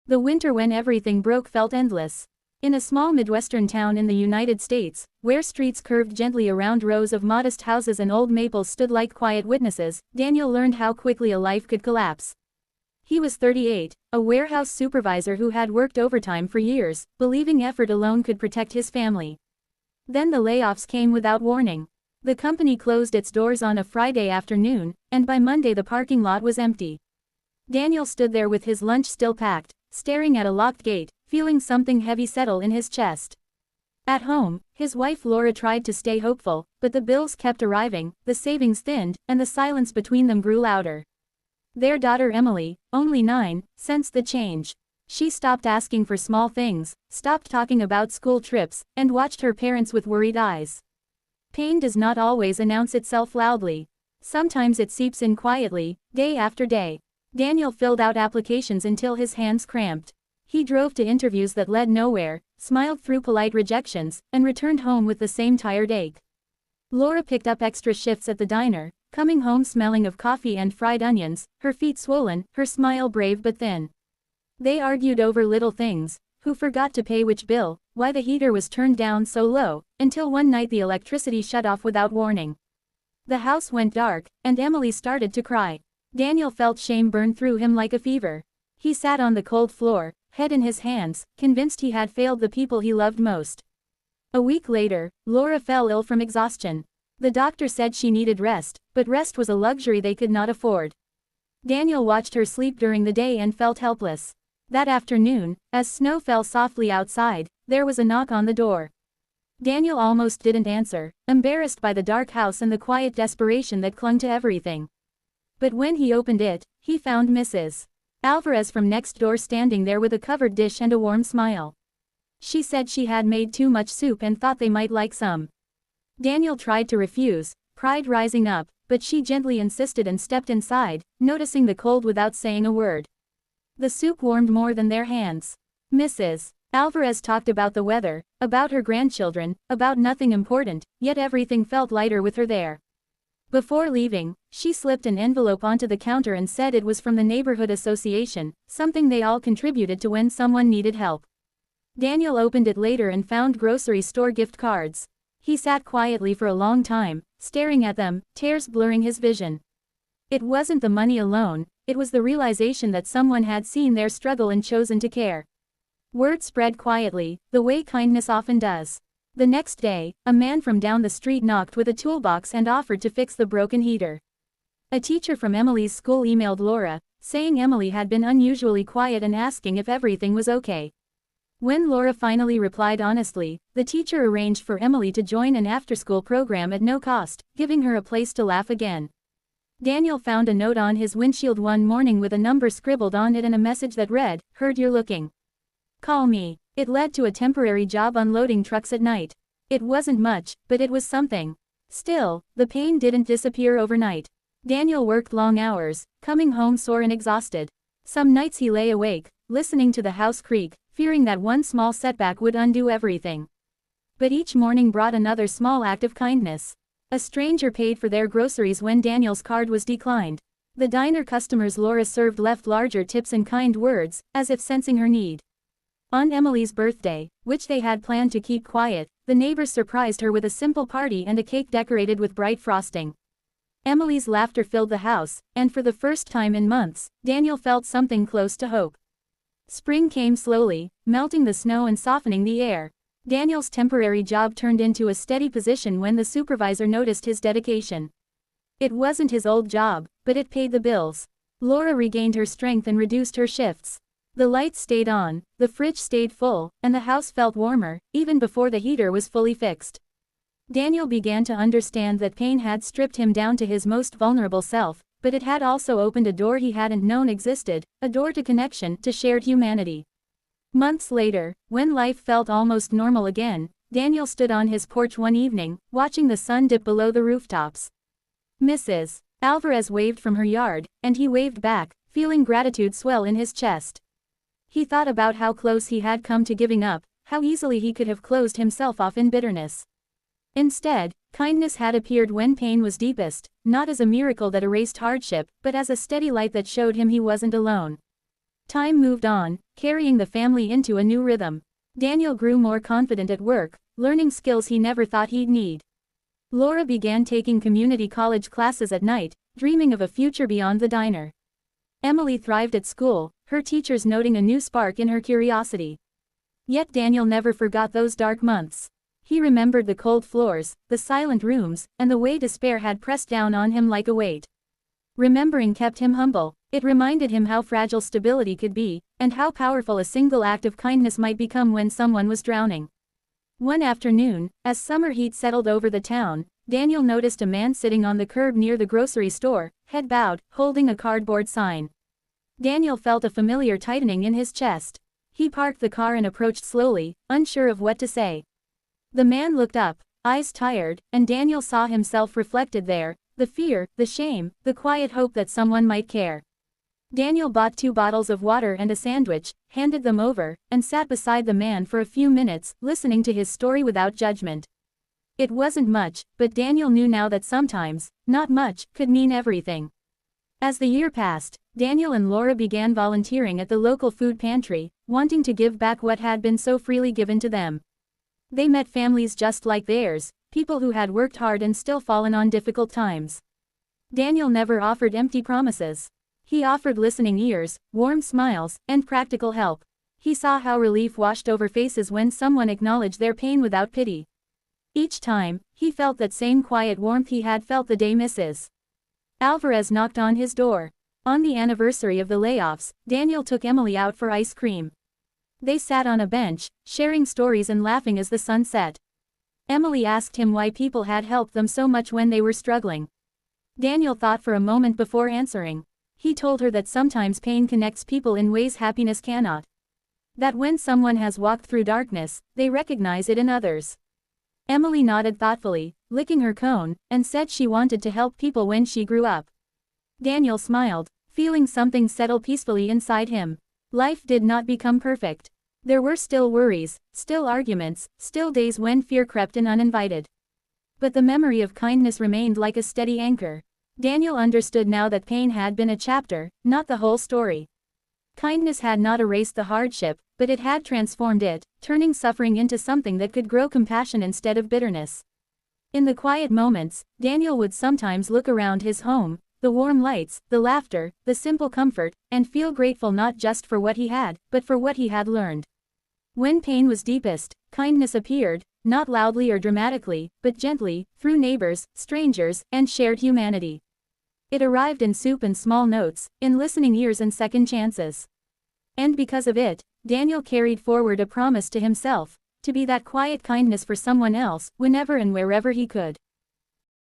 The winter when everything broke felt endless. In a small Midwestern town in the United States, where streets curved gently around rows of modest houses and old maples stood like quiet witnesses, Daniel learned how quickly a life could collapse. He was 38, a warehouse supervisor who had worked overtime for years, believing effort alone could protect his family. Then the layoffs came without warning. The company closed its doors on a Friday afternoon, and by Monday the parking lot was empty. Daniel stood there with his lunch still packed, staring at a locked gate, feeling something heavy settle in his chest. At home, his wife Laura tried to stay hopeful, but the bills kept arriving, the savings thinned, and the silence between them grew louder. Their daughter Emily, only 9, sensed the change. She stopped asking for small things, stopped talking about school trips, and watched her parents with worried eyes. Pain does not always announce itself loudly. Sometimes it seeps in quietly, day after day. Daniel filled out applications until his hands cramped. He drove to interviews that led nowhere, smiled through polite rejections, and returned home with the same tired ache. Laura picked up extra shifts at the diner, coming home smelling of coffee and fried onions, her feet swollen, her smile brave but thin. They argued over little things: who forgot to pay which bill, why the heater was turned down so low, until one night the electricity shut off without warning. The house went dark, and Emily started to cry. Daniel felt shame burn through him like a fever. He sat on the cold floor, head in his hands, convinced he had failed the people he loved most. A week later, Laura fell ill from exhaustion. The doctor said she needed rest, but rest was a luxury they could not afford. Daniel watched her sleep during the day and felt helpless. That afternoon, as snow fell softly outside, there was a knock on the door. Daniel almost didn't answer, embarrassed by the dark house and the quiet desperation that clung to everything. But when he opened it, he found Mrs. Alvarez from next door standing there with a covered dish and a warm smile. She said she had made too much soup and thought they might like some. Daniel tried to refuse, pride rising up, but she gently insisted and stepped inside, noticing the cold without saying a word. The soup warmed more than their hands. Mrs. Alvarez talked about the weather, about her grandchildren, about nothing important, yet everything felt lighter with her there. Before leaving, she slipped an envelope onto the counter and said it was from the neighborhood association, something they all contributed to when someone needed help. Daniel opened it later and found grocery store gift cards. He sat quietly for a long time, staring at them, tears blurring his vision. It wasn't the money alone, it was the realization that someone had seen their struggle and chosen to care. Word spread quietly, the way kindness often does. The next day, a man from down the street knocked with a toolbox and offered to fix the broken heater. A teacher from Emily's school emailed Laura, saying Emily had been unusually quiet and asking if everything was okay. When Laura finally replied honestly, the teacher arranged for Emily to join an after-school program at no cost, giving her a place to laugh again. Daniel found a note on his windshield one morning with a number scribbled on it and a message that read, "Heard you're looking. Call me." It led to a temporary job unloading trucks at night. It wasn't much, but it was something. Still, the pain didn't disappear overnight. Daniel worked long hours, coming home sore and exhausted. Some nights he lay awake, listening to the house creak, fearing that one small setback would undo everything. But each morning brought another small act of kindness. A stranger paid for their groceries when Daniel's card was declined. The diner customers Laura served left larger tips and kind words, as if sensing her need. On Emily's birthday, which they had planned to keep quiet, the neighbors surprised her with a simple party and a cake decorated with bright frosting. Emily's laughter filled the house, and for the first time in months, Daniel felt something close to hope. Spring came slowly, melting the snow and softening the air. Daniel's temporary job turned into a steady position when the supervisor noticed his dedication. It wasn't his old job, but it paid the bills. Laura regained her strength and reduced her shifts. The lights stayed on, the fridge stayed full, and the house felt warmer, even before the heater was fully fixed. Daniel began to understand that pain had stripped him down to his most vulnerable self, but it had also opened a door he hadn't known existed, a door to connection, to shared humanity. Months later, when life felt almost normal again, Daniel stood on his porch one evening, watching the sun dip below the rooftops. Mrs. Alvarez waved from her yard, and he waved back, feeling gratitude swell in his chest. He thought about how close he had come to giving up, how easily he could have closed himself off in bitterness. Instead, kindness had appeared when pain was deepest, not as a miracle that erased hardship, but as a steady light that showed him he wasn't alone. Time moved on, carrying the family into a new rhythm. Daniel grew more confident at work, learning skills he never thought he'd need. Laura began taking community college classes at night, dreaming of a future beyond the diner. Emily thrived at school, her teachers noting a new spark in her curiosity. Yet Daniel never forgot those dark months. He remembered the cold floors, the silent rooms, and the way despair had pressed down on him like a weight. Remembering kept him humble. It reminded him how fragile stability could be, and how powerful a single act of kindness might become when someone was drowning. One afternoon, as summer heat settled over the town, Daniel noticed a man sitting on the curb near the grocery store, head bowed, holding a cardboard sign. Daniel felt a familiar tightening in his chest. He parked the car and approached slowly, unsure of what to say. The man looked up, eyes tired, and Daniel saw himself reflected there, the fear, the shame, the quiet hope that someone might care. Daniel bought 2 bottles of water and a sandwich, handed them over, and sat beside the man for a few minutes, listening to his story without judgment. It wasn't much, but Daniel knew now that sometimes, not much, could mean everything. As the year passed, Daniel and Laura began volunteering at the local food pantry, wanting to give back what had been so freely given to them. They met families just like theirs, people who had worked hard and still fallen on difficult times. Daniel never offered empty promises. He offered listening ears, warm smiles, and practical help. He saw how relief washed over faces when someone acknowledged their pain without pity. Each time, he felt that same quiet warmth he had felt the day Mrs. Alvarez knocked on his door. On the anniversary of the layoffs, Daniel took Emily out for ice cream. They sat on a bench, sharing stories and laughing as the sun set. Emily asked him why people had helped them so much when they were struggling. Daniel thought for a moment before answering. He told her that sometimes pain connects people in ways happiness cannot. That when someone has walked through darkness, they recognize it in others. Emily nodded thoughtfully, licking her cone, and said she wanted to help people when she grew up. Daniel smiled, feeling something settle peacefully inside him. Life did not become perfect. There were still worries, still arguments, still days when fear crept in uninvited. But the memory of kindness remained like a steady anchor. Daniel understood now that pain had been a chapter, not the whole story. Kindness had not erased the hardship, but it had transformed it, turning suffering into something that could grow compassion instead of bitterness. In the quiet moments, Daniel would sometimes look around his home, the warm lights, the laughter, the simple comfort, and feel grateful not just for what he had, but for what he had learned. When pain was deepest, kindness appeared, not loudly or dramatically, but gently, through neighbors, strangers, and shared humanity. It arrived in soup and small notes, in listening ears and second chances. And because of it, Daniel carried forward a promise to himself, to be that quiet kindness for someone else, whenever and wherever he could.